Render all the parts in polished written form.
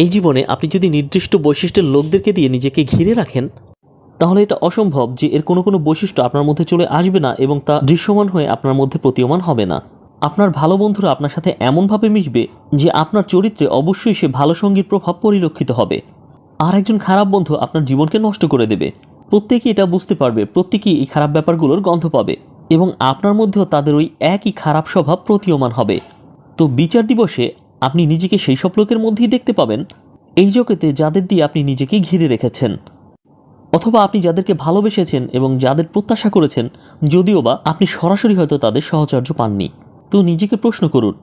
এই জীবনে আপনি যদি নির্দিষ্ট বৈশিষ্ট্যের লোকদেরকে দিয়ে নিজেকে ঘিরে রাখেন, তাহলে এটা অসম্ভব যে এর কোনো বৈশিষ্ট্য আপনার মধ্যে চলে আসবে না এবং তা দৃশ্যমান হয়ে আপনার মধ্যে প্রতীয়মান হবে না। আপনার ভালো বন্ধুরা আপনার সাথে এমনভাবে মিশবে যে আপনার চরিত্রে অবশ্যই সে ভালো সঙ্গীর প্রভাব পরিলক্ষিত হবে। আর একজন খারাপ বন্ধু আপনার জীবনকে নষ্ট করে দেবে। প্রত্যেকেই এটা বুঝতে পারবে, প্রত্যেকেই এই খারাপ ব্যাপারগুলোর গন্ধ পাবে এবং আপনার মধ্যেও তাদের ওই একই খারাপ স্বভাব প্রতীয়মান হবে। তো বিচার দিবসে আপনি নিজেকে সেই সব লোকের মধ্যেই দেখতে পাবেন এই জগতে যাদের দিয়ে আপনি নিজেকে ঘিরে রেখেছেন, অথবা আপনি যাদেরকে ভালোবেসেছেন এবং যাদের প্রত্যাশা করেছেন, যদিও বা আপনি সরাসরি হয়তো তাদের সহচর্য পাননি। তো নিজেকে প্রশ্ন করুন,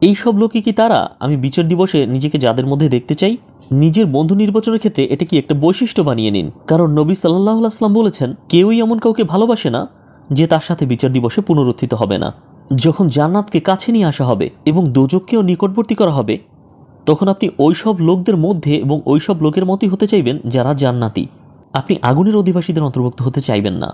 এই সব লোকই কি তারা আমি বিচার দিবসে নিজেকে যাদের মধ্যে দেখতে চাই? নিজের বন্ধু নির্বাচনের ক্ষেত্রে এটা কি একটা বৈশিষ্ট্য বানিয়ে নিন, কারণ নবী সাল্লাল্লাহু আলাইহি ওয়াসাল্লাম বলেছেন কেউই এমন কাউকে ভালোবাসে না যে তার সাথে বিচার দিবসে পুনরুত্থিত হবে না। যখন জান্নাতকে কাছে নিয়ে আসা হবে এবং দোজখকেও নিকটবর্তী করা হবে, তখন আপনি ওই সব লোকদের মধ্যে এবং ওই সব লোকের মতোই হতে চাইবেন যারা জান্নাতি। আপনি আগুনের অধিবাসীদের অন্তর্ভুক্ত হতে চাইবেন না।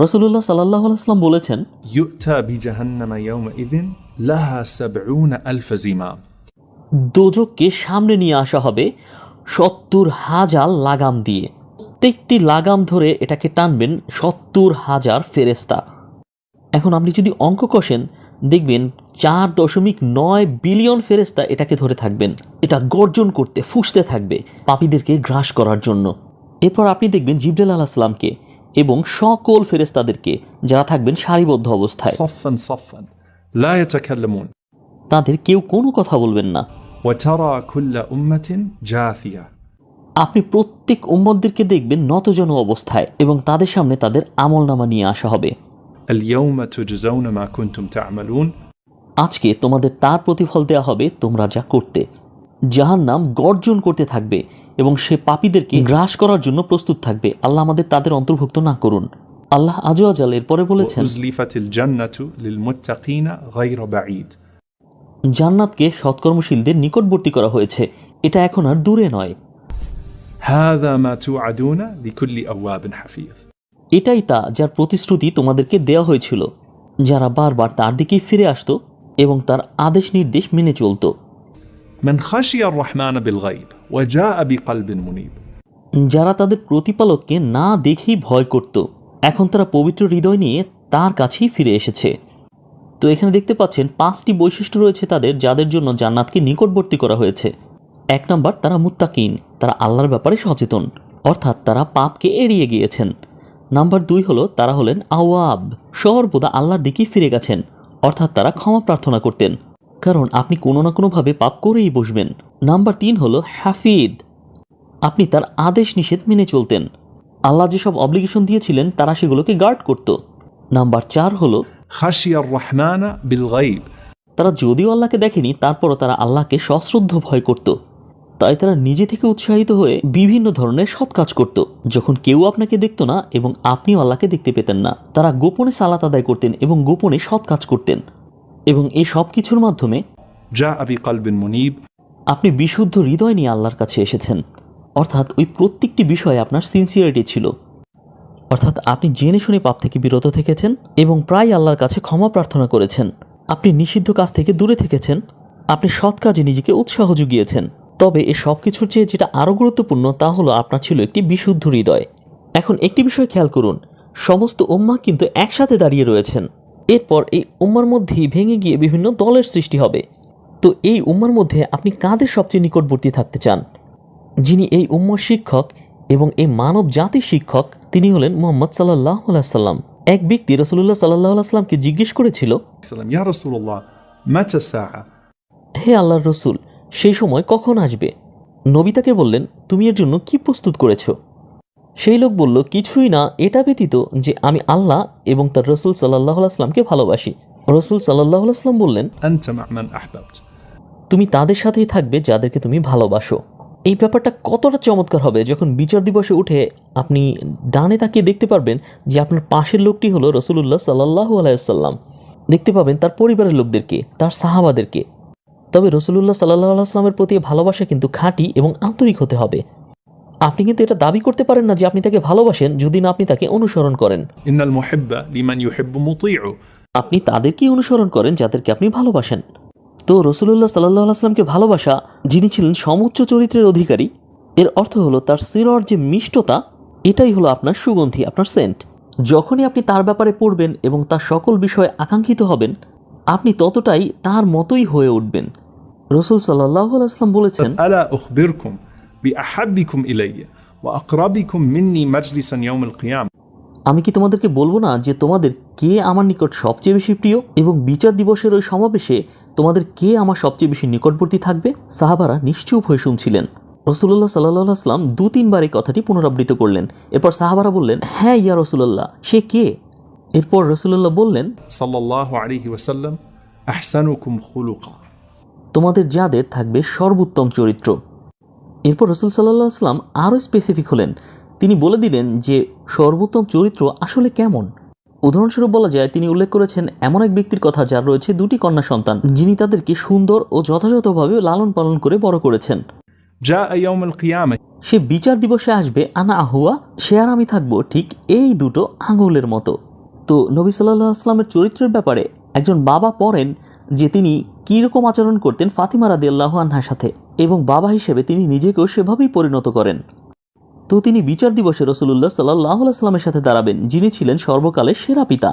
রাসূলুল্লাহ সাল্লাল্লাহু আলাইহি ওয়াসাল্লাম বলেছেন, يؤتى بجهنم يومئذ لها 70,000 زمام। দোজখকে সামনে নিয়ে আসা হবে 70,000 লাগাম দিয়ে। প্রত্যেকটি লাগাম ধরে এটাকে টানবেন 70,000 ফেরেশতা। এখন আপনি যদি অঙ্ক কষেন দেখবেন 4.9 বিলিয়ন ফেরেশতা এটাকে ধরে থাকবেন। এটা গর্জন করতে ফুঁসতে থাকবে পাপীদেরকে গ্রাস করার জন্য। এরপর আপনি দেখবেন জিবরাইল আলাইহিস সালামকে এবং সকল ফেরেশতাদেরকে যারা থাকবেন সারিবদ্ধ অবস্থায়, صفا صفا لا يتكلمون তাদের কেউ কোনো কথা বলবেন না। وترى كل أمة جاثية। আপনি প্রত্যেক উম্মতদেরকে দেখবেন নতজন অবস্থায় এবং তাদের সামনে তাদের আমলনামা নিয়ে আসা হবে। اليوم تجزون ما كنتم تعملون। আজকে তোমাদের তার প্রতিফল দেওয়া হবে তোমরা যা করতে। জাহান্নাম গর্জন করতে থাকবে এবং সে পাপীদেরকে গ্রাস করার জন্য প্রস্তুত থাকবে। আল্লাহ আমাদের তাদের অন্তর্ভুক্ত না করুন। আল্লাহ আযু ওয়া জাল এরপরে বলেছেন, وأزلفت الجنة للمتقين غير بعيد। জান্নাতকে সৎকর্মশীলদের নিকটবর্তী করা হয়েছে, এটা এখন আর দূরে নয়। هذا ما توعدون لكل أواب حفيظ। এটাই তা যার প্রতিশ্রুতি তোমাদেরকে দেওয়া হয়েছিল, যারা বারবার তার দিকেই ফিরে আসতো এবং তার আদেশ নির্দেশ মেনে চলত। من خشي الرحمن بالغيب وجاء بقلب منيب। যারা তাদের প্রতিপালককে না দেখেই ভয় করত, এখন তারা পবিত্র হৃদয় নিয়ে তার কাছেই ফিরে এসেছে। তো এখানে দেখতে পাচ্ছেন 5টি বৈশিষ্ট্য রয়েছে তাদের, যাদের জন্য জান্নাতকে নিকটবর্তী করা হয়েছে। 1 নাম্বার, তারা মুত্তাকিন, তারা আল্লাহর ব্যাপারে সচেতন, অর্থাৎ তারা পাপকে এড়িয়ে গিয়েছেন। নাম্বার 2 হলো তারা হলেন আওয়াব, সর্বদা আল্লাহর দিকেই ফিরে গেছেন, অর্থাৎ তারা ক্ষমা প্রার্থনা করতেন, কারণ আপনি কোনো না কোনোভাবে পাপ করেই বসবেন। নাম্বার 3 হলো হাফিদ, আপনি তার আদেশ নিষেধ মেনে চলতেন, আল্লাহ যেসব অব্লিগেশন দিয়েছিলেন তারা সেগুলোকে গার্ড করত। নাম্বার 4 হলো خشي الرحمن بالغيب। তারা যদিও আল্লাহকে দেখেনি তারপরও তারা আল্লাহকে সশ্রদ্ধ ভয় করত, তাই তারা নিজে থেকে উৎসাহিত হয়ে বিভিন্ন ধরনের সৎ কাজ করত যখন কেউ আপনাকে দেখত না এবং আপনিও আল্লাহকে দেখতে পেতেন না। তারা গোপনে সালাত আদায় করতেন এবং গোপনে সৎ কাজ করতেন, এবং এই সব কিছুর মাধ্যমে جاء بقلب منيب। আপনি বিশুদ্ধ হৃদয় নিয়ে আল্লাহর কাছে এসেছেন, অর্থাৎ ওই প্রত্যেকটি বিষয়ে আপনার সিনসিয়ারিটি ছিল, অর্থাৎ আপনি জেনে শুনে পাপ থেকে বিরত থেকেছেন এবং প্রায় আল্লাহর কাছে ক্ষমা প্রার্থনা করেছেন। আপনি নিষিদ্ধ কাজ থেকে দূরে থেকেছেন, আপনি সৎ কাজে নিজেকে উৎসাহ জুগিয়েছেন। তবে এই সব কিছুর চেয়ে যেটা আরও গুরুত্বপূর্ণ তা হলো আপনার ছিল একটি বিশুদ্ধ হৃদয়। এখন একটি বিষয় খেয়াল করুন, সমস্ত উম্মাহ কিন্তু একসাথে দাঁড়িয়ে রয়েছেন। এরপর এই উম্মার মধ্যেই ভেঙে গিয়ে বিভিন্ন দলের সৃষ্টি হবে। তো এই উম্মার মধ্যে আপনি কাদের সবচেয়ে নিকটবর্তী থাকতে চান? যিনি এই উম্মার শিক্ষক এবং এই মানব জাতির শিক্ষক, তিনি হলেন মুহাম্মদ সাল্লাল্লাহু আলাইহি ওয়াসাল্লাম। এক ব্যক্তি রাসূলুল্লাহ সাল্লাল্লাহু আলাইহি ওয়াসাল্লামকে জিজ্ঞেস করেছিল, يا رسول الله متى الساعة؟ হে আল্লাহর রসুল, সেই সময় কখন আসবে? নবী তাকে বললেন, তুমি এর জন্য কি প্রস্তুত করেছ? সেই লোক বলল, কিছুই না, এটা ব্যতীত যে আমি আল্লাহ এবং তার রসুল সাল্লাল্লাহু আলাইহি ওয়াসাল্লামকে ভালোবাসি। রসুল সাল্লাল্লাহু আলাইহি ওয়াসাল্লাম বললেন, أنت مع من أحببت। তুমি তাদের সাথেই থাকবে যাদেরকে তুমি ভালোবাসো। এই ব্যাপারটা কতটা চমৎকার হবে যখন বিচার দিবসে উঠে আপনি ডানে তাকিয়ে দেখতে পারবেন যে আপনার পাশের লোকটি হলো রাসূলুল্লাহ সাল্লাল্লাহু আলাইহি ওয়াসাল্লাম। দেখতে পাবেন তার পরিবারের লোকদেরকে, তার সাহাবাদেরকে। তবে রাসূলুল্লাহ সাল্লাল্লাহু আলাইহি ওয়াসাল্লামের প্রতি ভালোবাসা কিন্তু খাঁটি এবং আন্তরিক হতে হবে। আপনি কিন্তু এটা দাবি করতে পারেন না যে আপনি তাকে ভালোবাসেন যদি না আপনি তাকে অনুসরণ করেন। إن المحب لمن يحب مطيع. আপনি তাদেরকেই অনুসরণ করেন যাদেরকে আপনি ভালোবাসেন। তো রাসূলুল্লাহ সাল্লাল্লাহু আলাইহি ওয়াসাল্লামকে ভালোবাসা, যিনি ছিলেন সমুচ্চ চরিত্রের অধিকারী, এর অর্থ হলো তার সিরর যে মিষ্টতা, এটাই হলো আপনার সুগন্ধি, আপনার সেন্ট। যখনই আপনি তার ব্যাপারে পড়বেন এবং তার সকল বিষয়ে আকাঙ্ক্ষিত হবেন, আপনি ততটাই তার মতোই হয়ে উঠবেন। রাসূল সাল্লাল্লাহু আলাইহি ওয়াসাল্লাম বলেছেন, ألا أخبركم بأحبكم إلي وأقربكم مني مجلسا يوم القيامة. আমি কি তোমাদেরকে বলবো না যে তোমাদের কে আমার নিকট সবচেয়ে বেশি প্রিয়, এবং বিচার দিবসের ওই সমাবেশে তোমাদের কে আমার সবচেয়ে বেশি নিকটবর্তী থাকবে? সাহাবারা নিশ্চুপ হয়ে শুনছিলেন। রাসূলুল্লাহ সাল্লাল্লাহু আলাইহি ওয়াসাল্লাম 2-3 বার এই কথাটি পুনরাবৃত্তি করলেন। এরপর সাহাবারা বললেন, হ্যাঁ ইয়া রাসূলুল্লাহ, সে কে? এরপর রাসূলুল্লাহ বললেন, صلى الله عليه وسلم أحسنكم خلقا. তোমাদের যাদের থাকবে সর্বোত্তম চরিত্র। এরপর রাসূল সাল্লাল্লাহু আলাইহি ওয়াসাল্লাম আরও স্পেসিফিক হলেন। তিনি বলে দিলেন যে সর্বোত্তম চরিত্র আসলে কেমন। উদাহরণস্বরূপ বলা যায়, তিনি উল্লেখ করেছেন এমন এক ব্যক্তির কথা যার রয়েছে 2টি কন্যা সন্তান, যিনি তাদেরকে সুন্দর ও যথাযথভাবে লালন পালন করে বড় করেছেন। جاء يوم القيامة সে বিচার দিবসে আসবে আনা আহুয়া, সে আর আমি থাকবো ঠিক এই 2টো আঙুলের মতো। তো নবী সাল্লাল্লাহু আলাইহি ওয়াসাল্লামের চরিত্রের ব্যাপারে একজন বাবা পড়েন যে তিনি কীরকম আচরণ করতেন ফাতিমা রাদিয়াল্লাহু আনহার সাথে, এবং বাবা হিসেবে তিনি নিজেকেও সেভাবেই পরিণত করেন। তো তিনি বিচার দিবসে রাসূলুল্লাহ সাল্লাল্লাহু আলাইহি ওয়াসাল্লামের সাথে দাঁড়াবেন, যিনি ছিলেন সর্বকালের সেরা পিতা।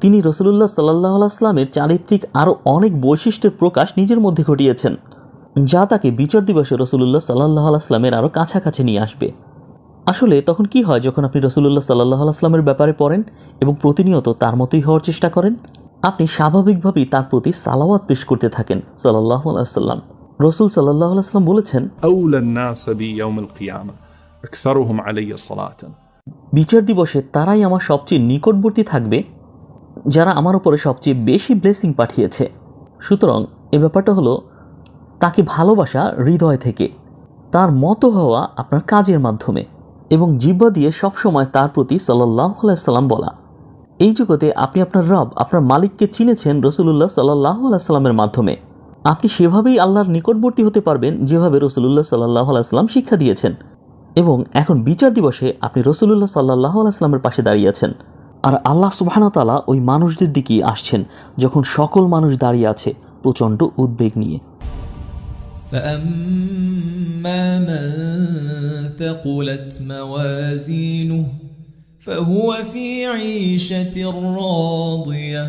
তিনি রাসূলুল্লাহ সাল্লাল্লাহু আলাইহি ওয়াসাল্লামের চারিত্রিক আরও অনেক বৈশিষ্ট্যের প্রকাশ নিজের মধ্যে ঘটিয়েছেন, যা তাকে বিচার দিবসে রাসূলুল্লাহ সাল্লাল্লাহু আলাইহি ওয়াসাল্লামের আরও কাছাকাছি নিয়ে আসবে। আসলে তখন কি হয়, যখন আপনি রাসূলুল্লাহ সাল্লাল্লাহু আলাইহি ওয়াসাল্লামের ব্যাপারে পড়েন এবং প্রতিনিয়ত তার মতোই হওয়ার চেষ্টা করেন, আপনি স্বাভাবিকভাবেই তার প্রতি সালাওয়াত পেশ করতে থাকেন সাল্লাল্লাহু আলাইহি ওয়াসাল্লাম। রাসূল সাল্লাল্লাহু আলাইহি ওয়াসাল্লাম বলেছেন, أولى الناس بي يوم القيامة أكثرهم علي صلاة. বিচার দিবসে তারাই আমার সবচেয়ে নিকটবর্তী থাকবে যারা আমার উপরে সবচেয়ে বেশি ব্লেসিং পাঠিয়েছে। সুতরাং এ ব্যাপারটা হলো তাকে ভালোবাসা হৃদয় থেকে, তার মতো হওয়া আপনার কাজের মাধ্যমে, এবং জিহ্বা দিয়ে সবসময় তার প্রতি সাল্লাল্লাহু আলাইহি সাল্লাম বলা। এই জগতে আপনি আপনার রব, আপনার মালিককে চিনেছেন রাসূলুল্লাহ সাল্লাল্লাহু আলাইহি সাল্লামের মাধ্যমে। আপনি সেভাবেই আল্লাহর নিকটবর্তী হতে পারবেন যেভাবে রাসূলুল্লাহ সাল্লাল্লাহু আলাইহি সাল্লাম শিক্ষা দিয়েছেন। এবং এখন বিচার দিবসে আপনি রাসূলুল্লাহ সাল্লাল্লাহু আলাইহি সাল্লামের পাশে দাঁড়িয়ে আছেন, আর আল্লাহ সুবহানাহু ওয়া তাআলা ওই মানুষদের দিকেই আসছেন যখন সকল মানুষ দাঁড়িয়ে আছে প্রচণ্ড উদ্বেগ নিয়ে। فأما من ثقلت موازينه فهو في عيشة راضية